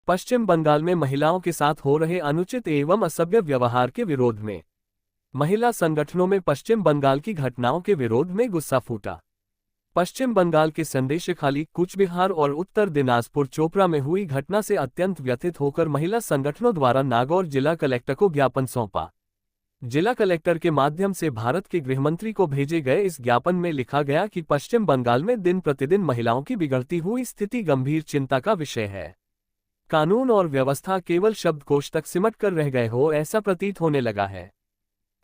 पश्चिम बंगाल में महिलाओं के साथ हो रहे अनुचित एवं असभ्य व्यवहार के विरोध में महिला संगठनों में पश्चिम बंगाल की घटनाओं के विरोध में गुस्सा फूटा। पश्चिम बंगाल के संदेशखाली, कूच बिहार और उत्तर दिनाजपुर चोपड़ा में हुई घटना से अत्यंत व्यथित होकर महिला संगठनों द्वारा नागौर जिला कलेक्टर को ज्ञापन सौंपा। जिला कलेक्टर के माध्यम से भारत के गृहमंत्री को भेजे गए इस ज्ञापन में लिखा गया कि पश्चिम बंगाल में दिन प्रतिदिन महिलाओं की बिगड़ती हुई स्थिति गंभीर चिंता का विषय है। कानून और व्यवस्था केवल शब्दकोश तक सिमट कर रह गए हो, ऐसा प्रतीत होने लगा है।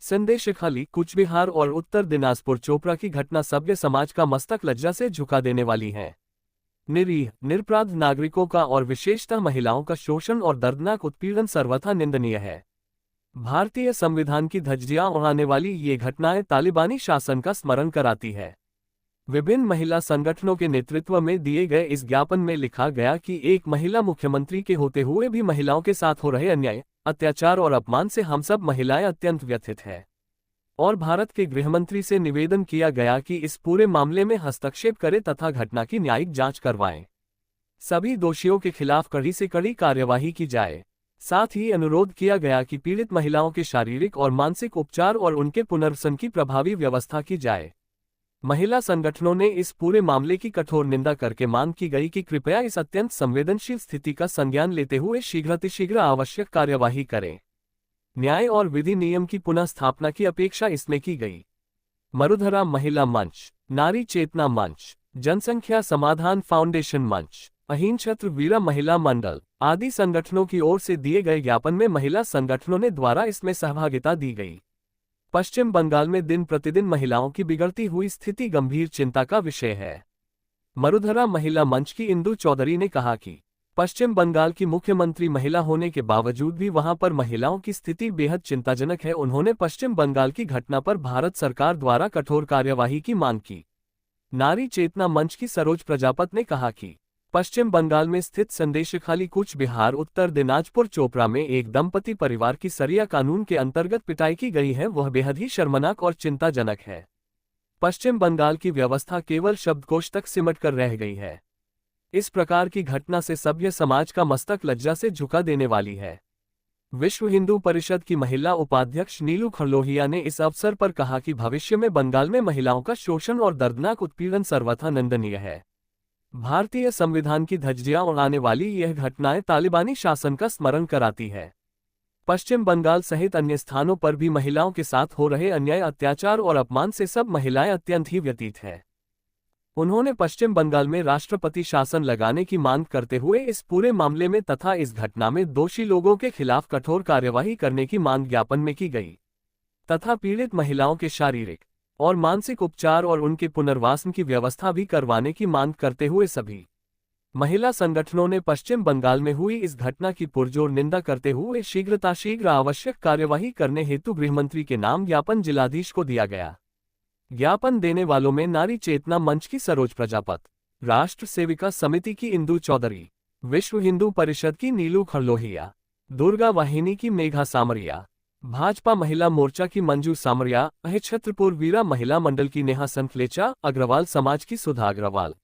संदेशखाली, कूच बिहार और उत्तर दिनाजपुर चोपड़ा की घटना सभ्य समाज का मस्तक लज्जा से झुका देने वाली है। निरीह, निरपराध नागरिकों का और विशेषतः महिलाओं का शोषण और दर्दनाक उत्पीड़न सर्वथा निंदनीय है। भारतीय संविधान की धज्जियां उड़ाने वाली ये घटनाएं तालिबानी शासन का स्मरण कराती है। विभिन्न महिला संगठनों के नेतृत्व में दिए गए इस ज्ञापन में लिखा गया कि एक महिला मुख्यमंत्री के होते हुए भी महिलाओं के साथ हो रहे अन्याय, अत्याचार और अपमान से हम सब महिलाएं अत्यंत व्यथित हैं। और भारत के गृहमंत्री से निवेदन किया गया कि इस पूरे मामले में हस्तक्षेप करें तथा घटना की न्यायिक जांच करवाएं। सभी दोषियों के खिलाफ कड़ी से कड़ी कार्यवाही की जाए। साथ ही अनुरोध किया गया कि पीड़ित महिलाओं के शारीरिक और मानसिक उपचार और उनके पुनर्वसन की प्रभावी व्यवस्था की जाए। महिला संगठनों ने इस पूरे मामले की कठोर निंदा करके मांग की गई कि कृपया इस अत्यंत संवेदनशील स्थिति का संज्ञान लेते हुए शीघ्रातिशीघ्र आवश्यक कार्यवाही करें। न्याय और विधि नियम की पुनः स्थापना की अपेक्षा इसमें की गई। मरुधरा महिला मंच, नारी चेतना मंच, जनसंख्या समाधान फाउंडेशन मंच, अहिंसत्र वीरा महिला मंडल आदि संगठनों की ओर से दिए गए ज्ञापन में महिला संगठनों ने द्वारा इसमें सहभागिता दी गई। पश्चिम बंगाल में दिन प्रतिदिन महिलाओं की बिगड़ती हुई स्थिति गंभीर चिंता का विषय है। मरुधरा महिला मंच की इंदु चौधरी ने कहा कि पश्चिम बंगाल की मुख्यमंत्री महिला होने के बावजूद भी वहां पर महिलाओं की स्थिति बेहद चिंताजनक है। उन्होंने पश्चिम बंगाल की घटना पर भारत सरकार द्वारा कठोर कार्यवाही की मांग की। नारी चेतना मंच की सरोज प्रजापत ने कहा कि पश्चिम बंगाल में स्थित संदेशखाली, कूच बिहार, उत्तर दिनाजपुर चोपड़ा में एक दंपति परिवार की सरिया कानून के अंतर्गत पिटाई की गई है, वह बेहद ही शर्मनाक और चिंताजनक है। पश्चिम बंगाल की व्यवस्था केवल शब्दकोश तक सिमट कर रह गई है। इस प्रकार की घटना से सभ्य समाज का मस्तक लज्जा से झुका देने वाली है। विश्व हिंदू परिषद की महिला उपाध्यक्ष नीलू खरलोहिया ने इस अवसर पर कहा कि भविष्य में बंगाल में महिलाओं का शोषण और दर्दनाक उत्पीड़न सर्वथा निंदनीय है। भारतीय संविधान की धज्जियां उड़ाने वाली यह घटनाएं तालिबानी शासन का स्मरण कराती है। पश्चिम बंगाल सहित अन्य स्थानों पर भी महिलाओं के साथ हो रहे अन्याय, अत्याचार और अपमान से सब महिलाएं अत्यंत ही व्यथित हैं। उन्होंने पश्चिम बंगाल में राष्ट्रपति शासन लगाने की मांग करते हुए इस पूरे मामले में तथा इस घटना में दोषी लोगों के खिलाफ कठोर कार्यवाही करने की मांग ज्ञापन में की गई तथा पीड़ित महिलाओं के शारीरिक और मानसिक उपचार और उनके पुनर्वासन की व्यवस्था भी करवाने की मांग करते हुए सभी महिला संगठनों ने पश्चिम बंगाल में हुई इस घटना की पुरजोर निंदा करते हुए शीघ्र आवश्यक कार्यवाही करने हेतु गृहमंत्री के नाम ज्ञापन जिलाधीश को दिया गया। ज्ञापन देने वालों में नारी चेतना मंच की सरोज प्रजापत, राष्ट्र सेविका समिति की इंदु चौधरी, विश्व हिंदू परिषद की नीलू खरलोहिया, दुर्गा वाहिनी की मेघा सामरिया, भाजपा महिला मोर्चा की मंजू सामरिया, अहिंसत्र वीरा महिला मंडल की नेहा संखलेचा, अग्रवाल समाज की सुधा अग्रवाल,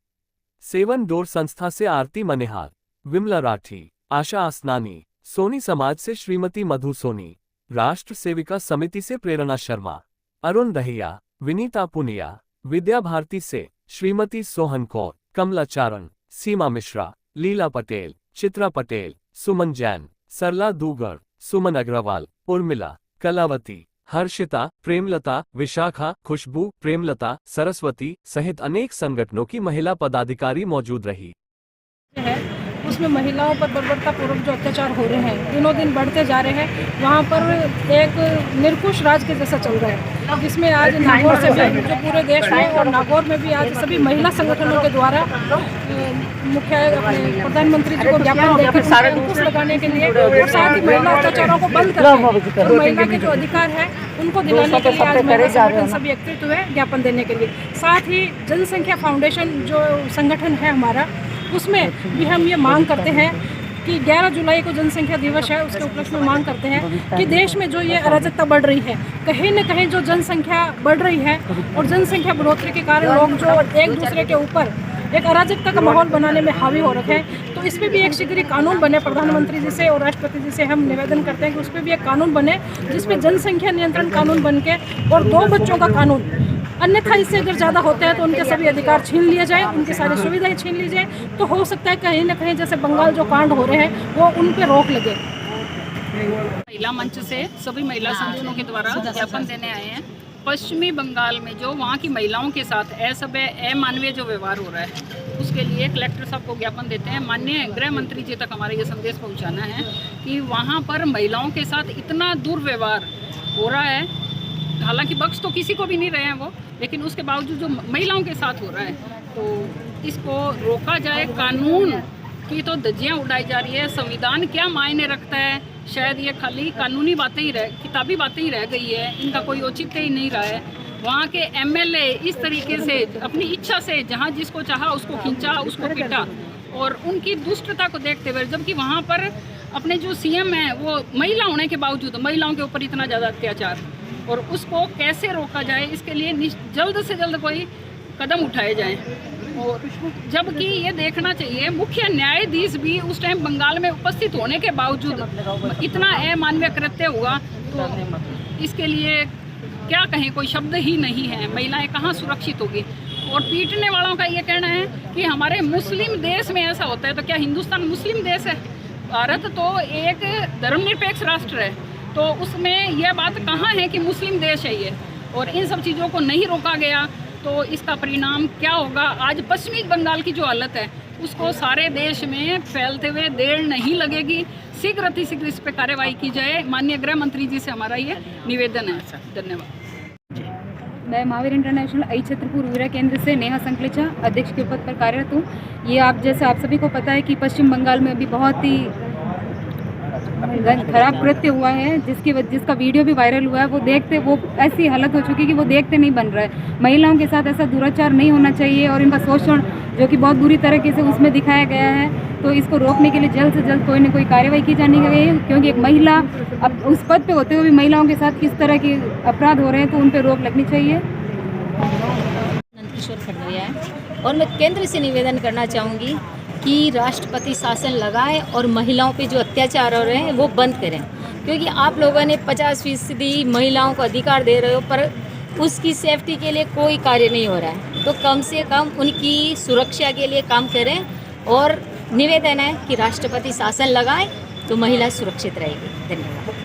सेवन डोर संस्था से आरती मनेहार, विमला राठी, आशा आसनानी, सोनी समाज से श्रीमती मधु सोनी, राष्ट्र सेविका समिति से प्रेरणा शर्मा, अरुण दहिया, विनीता पुनिया, विद्या भारती से श्रीमती सोहन कौर, कमला चारण, सीमा मिश्रा, लीला पटेल, चित्रा पटेल, सुमन जैन, सरला दूगर, सुमन अग्रवाल, उर्मिला, कलावती, हर्षिता, प्रेमलता, विशाखा, खुशबू, प्रेमलता, सरस्वती सहित अनेक संगठनों की महिला पदाधिकारी मौजूद रही। उसमें महिलाओं पर बर्बरतापूर्वक जो अत्याचार हो रहे हैं, दिनों दिन बढ़ते जा रहे हैं। वहाँ पर एक निरंकुश राज के जैसा चल रहा है, जिसमें आज नागौर से भी, जो पूरे देश में और नागौर में भी आज सभी महिला संगठनों के द्वारा मुख्य अपने प्रधानमंत्री जी को ज्ञापन देकर अंकुश लगाने के लिए और साथ ही महिला अत्याचारों को बंद करके और महिला के जो अधिकार है उनको दिलाने के लिए आज महिला संगठन सभी एकत्रित हुए ज्ञापन देने के लिए। साथ ही जनसंख्या फाउंडेशन जो संगठन है हमारा, उसमें भी हम ये मांग करते हैं कि 11 जुलाई को जनसंख्या दिवस है, उसके उपलक्ष्य में मांग करते हैं कि देश में जो ये अराजकता बढ़ रही है, कहीं न कहीं जो जनसंख्या बढ़ रही है और जनसंख्या बढ़ोतरी के कारण लोग जो एक दूसरे के ऊपर एक अराजकता का माहौल बनाने में हावी हो रखे हैं। तो इस पर भी एक शीघ्र कानून बने, प्रधानमंत्री जी से और राष्ट्रपति जी से हम निवेदन करते हैं कि उस पर भी एक कानून बने जिसमें जनसंख्या नियंत्रण कानून बन के और 2 बच्चों का कानून, अन्यथा इससे अगर ज़्यादा होते हैं तो उनके सभी अधिकार छीन लिए जाए, उनकी सारी सुविधाएं छीन ली जाए। तो हो सकता है कहीं ना कहीं जैसे बंगाल जो कांड हो रहे हैं वो उन पर रोक लगे। महिला मंच से सभी महिला संगठनों के द्वारा ज्ञापन देने आए हैं। पश्चिमी बंगाल में जो वहाँ की महिलाओं के साथ असभ्य अमानवीय जो व्यवहार हो रहा है उसके लिए कलेक्टर साहब को ज्ञापन देते हैं। माननीय गृह मंत्री जी तक हमारा ये संदेश पहुँचाना है कि वहाँ पर महिलाओं के साथ इतना दुर्व्यवहार हो रहा है। हालांकि बख्श तो किसी को भी नहीं रहे हैं वो, लेकिन उसके बावजूद जो महिलाओं के साथ हो रहा है तो इसको रोका जाए। कानून की तो धज्जियाँ उड़ाई जा रही है। संविधान क्या मायने रखता है, शायद ये खाली कानूनी बातें ही किताबी बातें ही रह गई है, इनका कोई औचित्य ही नहीं रहा है। वहाँ के एमएलए इस तरीके से अपनी इच्छा से जहाँ जिसको चाहा उसको खींचा, उसको पीटा, और उनकी दुष्टता को देखते हुए जबकि वहाँ पर अपने जो सीएम हैं वो महिला होने के बावजूद महिलाओं के ऊपर इतना ज़्यादा अत्याचार, और उसको कैसे रोका जाए इसके लिए जल्द से जल्द कोई कदम उठाए जाएं। और जबकि ये देखना चाहिए मुख्य न्यायाधीश भी उस टाइम बंगाल में उपस्थित होने के बावजूद इतना अमानवीय कृत्य हुआ, तो इसके लिए क्या कहें, कोई शब्द ही नहीं है। महिलाएं कहाँ सुरक्षित होगी। और पीटने वालों का ये कहना है कि हमारे मुस्लिम देश में ऐसा होता है, तो क्या हिंदुस्तान मुस्लिम देश है? भारत तो एक धर्मनिरपेक्ष राष्ट्र है, तो उसमें यह बात कहाँ है कि मुस्लिम देश है ये। और इन सब चीज़ों को नहीं रोका गया तो इसका परिणाम क्या होगा। आज पश्चिमी बंगाल की जो हालत है उसको सारे देश में फैलते हुए देर नहीं लगेगी। शीघ्र अतिशीघ्र इस पर कार्रवाई की जाए। माननीय गृह मंत्री जी से हमारा ये निवेदन है। धन्यवाद। मैं महावीर इंटरनेशनल आई छत्रपुर वीरा केंद्र से नेहा संकलेचा अध्यक्ष के पद पर कार्यरत हूँ। ये आप सभी को पता है कि पश्चिम बंगाल में अभी बहुत ही खराब कृत्य हुआ है, जिसका वीडियो भी वायरल हुआ है। वो ऐसी हालत हो चुकी है कि वो देखते नहीं बन रहा है। महिलाओं के साथ ऐसा दुराचार नहीं होना चाहिए और इनका शोषण जो कि बहुत बुरी तरीके से उसमें दिखाया गया है, तो इसको रोकने के लिए जल्द से जल्द कोई ना कोई कार्रवाई की जानी चाहिए। क्योंकि एक महिला अब उस पद पे होते हुए भी महिलाओं के साथ किस तरह के अपराध हो रहे हैं तो उन पर रोक लगनी चाहिए। नंदकिशोर खंडरिया है और मैं केंद्र से निवेदन करना चाहूँगी कि राष्ट्रपति शासन लगाए और महिलाओं पे जो अत्याचार हो रहे हैं वो बंद करें। क्योंकि आप लोगों ने 50% महिलाओं को अधिकार दे रहे हो पर उसकी सेफ्टी के लिए कोई कार्य नहीं हो रहा है, तो कम से कम उनकी सुरक्षा के लिए काम करें। और निवेदन है कि राष्ट्रपति शासन लगाए तो महिला सुरक्षित रहेगी। धन्यवाद।